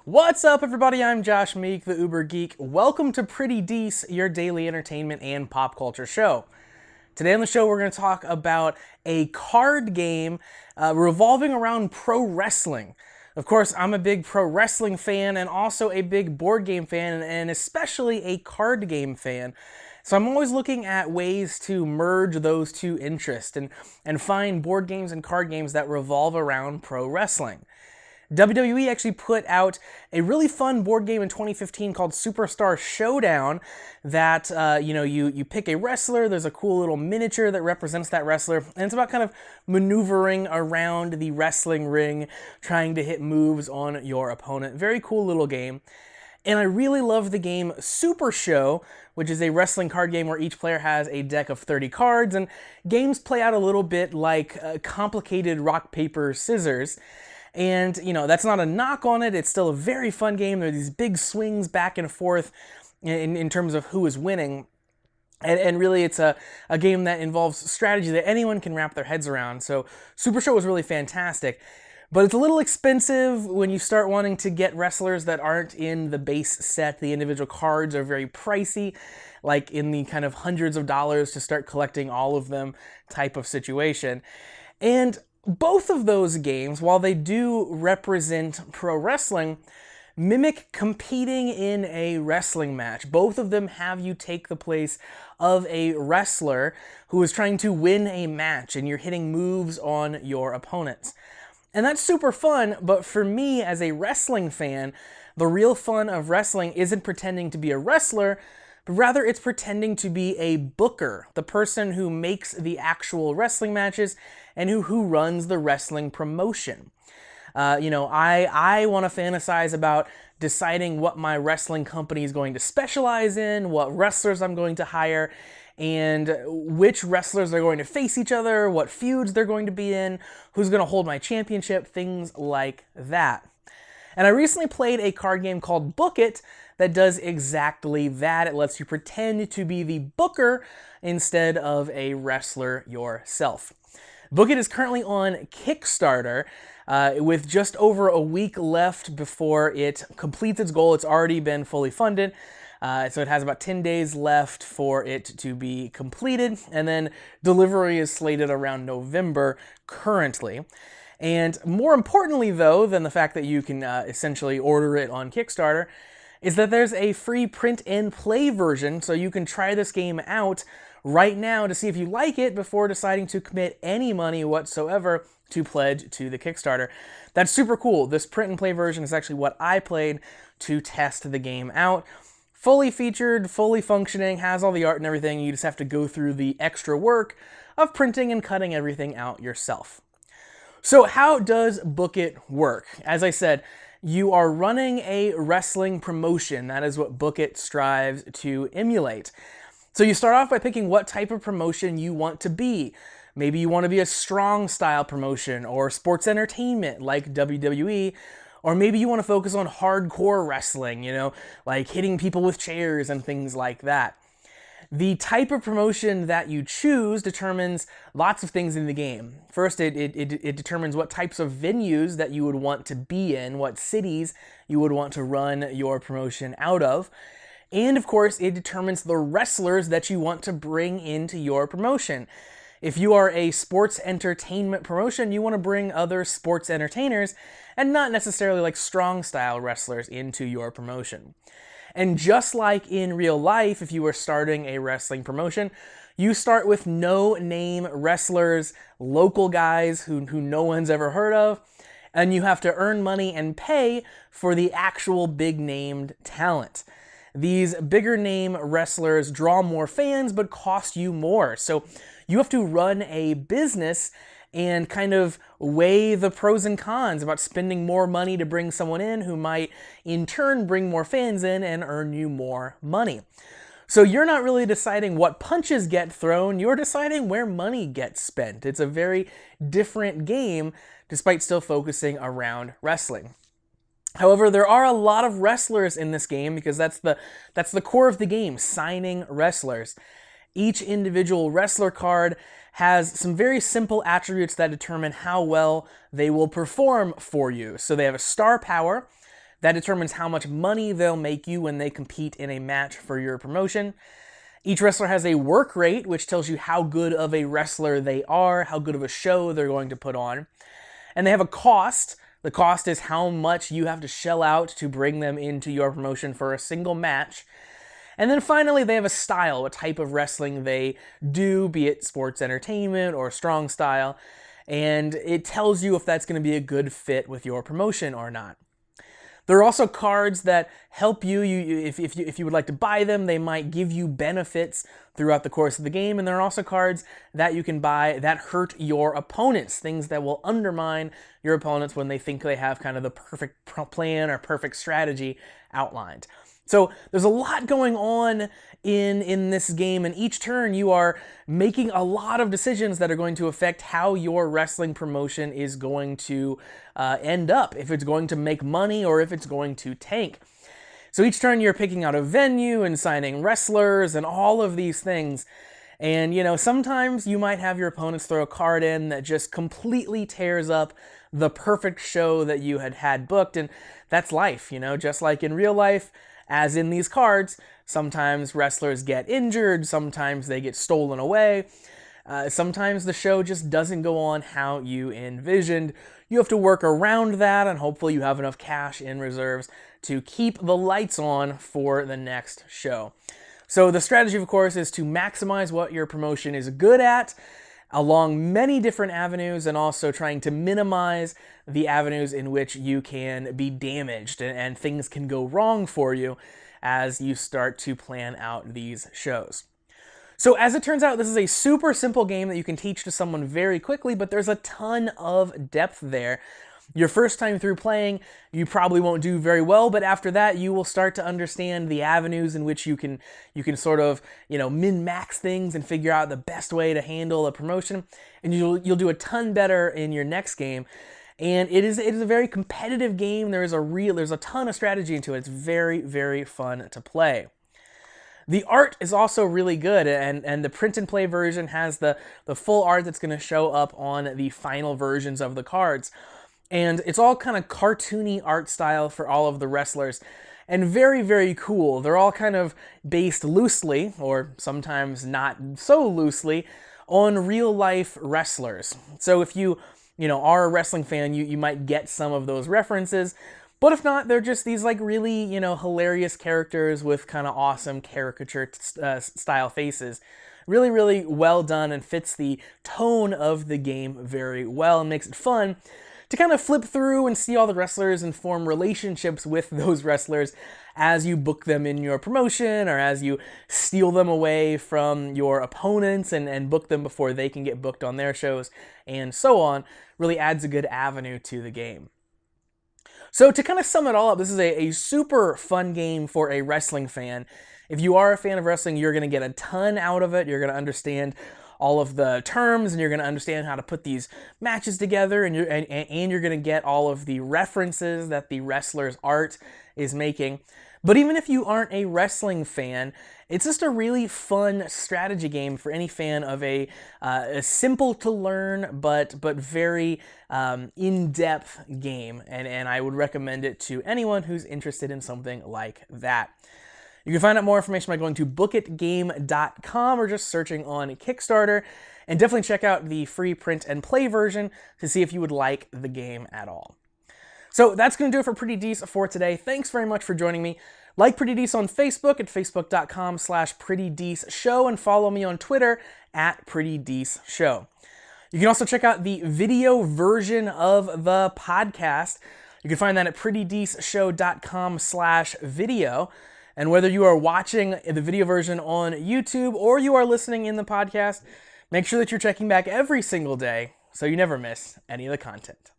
What's up, everybody? I'm Josh Meek, the Uber Geek. Welcome to Pretty Dece, your daily entertainment and pop culture show. Today on the show, we're going to talk about a card game revolving around pro wrestling. Of course, I'm a big pro wrestling fan and also a big board game fan, and especially a card game fan. So I'm always looking at ways to merge those two interests and find board games and card games that revolve around pro wrestling. WWE actually put out a really fun board game in 2015 called Superstar Showdown that, you pick a wrestler, there's a cool little miniature that represents that wrestler, and it's about kind of maneuvering around the wrestling ring, trying to hit moves on your opponent. Very cool little game. And I really love the game Super Show, which is a wrestling card game where each player has a deck of 30 cards, and games play out a little bit like complicated rock, paper, scissors. And, that's not a knock on it. It's still a very fun game. There are these big swings back and forth in terms of who is winning. And really, it's a game that involves strategy that anyone can wrap their heads around. So Super Show was really fantastic. But it's a little expensive when you start wanting to get wrestlers that aren't in the base set. The individual cards are very pricey, like in the kind of hundreds of dollars to start collecting all of them type of situation. And both of those games, while they do represent pro wrestling, mimic competing in a wrestling match. Both of them have you take the place of a wrestler who is trying to win a match, and you're hitting moves on your opponents. And that's super fun, but for me as a wrestling fan, the real fun of wrestling isn't pretending to be a wrestler, but rather it's pretending to be a booker, the person who makes the actual wrestling matches and who runs the wrestling promotion. I want to fantasize about deciding what my wrestling company is going to specialize in, what wrestlers I'm going to hire, and which wrestlers are going to face each other, what feuds they're going to be in, who's going to hold my championship, things like that. And I recently played a card game called Book It that does exactly that. It lets you pretend to be the booker instead of a wrestler yourself. Book It is currently on Kickstarter with just over a week left before it completes its goal. It's already been fully funded, so it has about 10 days left for it to be completed, and then delivery is slated around November currently. And more importantly, though, than the fact that you can essentially order it on Kickstarter, is that there's a free print and play version, so you can try this game out right now to see if you like it before deciding to commit any money whatsoever to pledge to the Kickstarter. That's super cool. This print and play version is actually what I played to test the game out. Fully featured, fully functioning, has all the art and everything. You just have to go through the extra work of printing and cutting everything out yourself. So how does Book It work? As I said, you are running a wrestling promotion. That is what Book It strives to emulate. So you start off by picking what type of promotion you want to be. Maybe you want to be a strong style promotion or sports entertainment like WWE, or maybe you want to focus on hardcore wrestling, like hitting people with chairs and things like that. The type of promotion that you choose determines lots of things in the game. First, it determines what types of venues that you would want to be in, what cities you would want to run your promotion out of. And of course, it determines the wrestlers that you want to bring into your promotion. If you are a sports entertainment promotion, you want to bring other sports entertainers and not necessarily like strong style wrestlers into your promotion. And just like in real life, if you are starting a wrestling promotion, you start with no-name wrestlers, local guys who no one's ever heard of, and you have to earn money and pay for the actual big-named talent. These bigger-name wrestlers draw more fans but cost you more, so you have to run a business and kind of weigh the pros and cons about spending more money to bring someone in who might in turn bring more fans in and earn you more money. So you're not really deciding what punches get thrown, you're deciding where money gets spent. It's a very different game despite still focusing around wrestling. However, there are a lot of wrestlers in this game because that's the core of the game, signing wrestlers. Each individual wrestler card has some very simple attributes that determine how well they will perform for you. So they have a star power, That determines how much money they'll make you when they compete in a match for your promotion. Each wrestler has a work rate, which tells you how good of a wrestler they are, how good of a show they're going to put on. And they have a cost. The cost is how much you have to shell out to bring them into your promotion for a single match. And then finally, they have a style, what type of wrestling they do, be it sports entertainment or strong style. And it tells you if that's going to be a good fit with your promotion or not. There are also cards that help you. If you would like to buy them, they might give you benefits throughout the course of the game. And there are also cards that you can buy that hurt your opponents, things that will undermine your opponents when they think they have kind of the perfect plan or perfect strategy outlined. So there's a lot going on in this game, and each turn you are making a lot of decisions that are going to affect how your wrestling promotion is going to end up, if it's going to make money or if it's going to tank. So each turn you're picking out a venue and signing wrestlers and all of these things. And, sometimes you might have your opponents throw a card in that just completely tears up the perfect show that you had booked, and that's life, just like in real life. As in these cards, sometimes wrestlers get injured, sometimes they get stolen away, sometimes the show just doesn't go on how you envisioned. You have to work around that, and hopefully you have enough cash in reserves to keep the lights on for the next show. So the strategy, of course, is to maximize what your promotion is good at along many different avenues, and also trying to minimize the avenues in which you can be damaged and things can go wrong for you as you start to plan out these shows. So as it turns out, this is a super simple game that you can teach to someone very quickly, but there's a ton of depth there. Your first time through playing, you probably won't do very well, but after that, you will start to understand the avenues in which you can sort of, min-max things and figure out the best way to handle a promotion, and you'll do a ton better in your next game. And it is a very competitive game. There's a ton of strategy into it. It's very, very fun to play. The art is also really good, and the print and play version has the full art that's going to show up on the final versions of the cards. And it's all kind of cartoony art style for all of the wrestlers, and very, very cool. They're all kind of based loosely, or sometimes not so loosely, on real-life wrestlers. So if you are a wrestling fan, you might get some of those references, but if not, they're just these really, hilarious characters with kind of awesome caricature style faces. Really, really well done, and fits the tone of the game very well and makes it fun to kind of flip through and see all the wrestlers and form relationships with those wrestlers as you book them in your promotion, or as you steal them away from your opponents and book them before they can get booked on their shows, and so on. Really adds a good avenue to the game. So to kind of sum it all up, this is a super fun game for a wrestling fan. If you are a fan of wrestling, you're going to get a ton out of it. You're going to understand all of the terms, and you're going to understand how to put these matches together, and you're going to get all of the references that the wrestler's art is making. But even if you aren't a wrestling fan, it's just a really fun strategy game for any fan of a simple to learn but very in-depth game, and I would recommend it to anyone who's interested in something like that. You can find out more information by going to bookitgame.com or just searching on Kickstarter, and definitely check out the free print and play version to see if you would like the game at all. So that's going to do it for Pretty Dece for today. Thanks very much for joining me. Like Pretty Dece on Facebook at facebook.com/PrettyDeceShow, and follow me on Twitter at PrettyDeceShow. You can also check out the video version of the podcast. You can find that at PrettyDeceShow.com/video. And whether you are watching the video version on YouTube or you are listening in the podcast, make sure that you're checking back every single day so you never miss any of the content.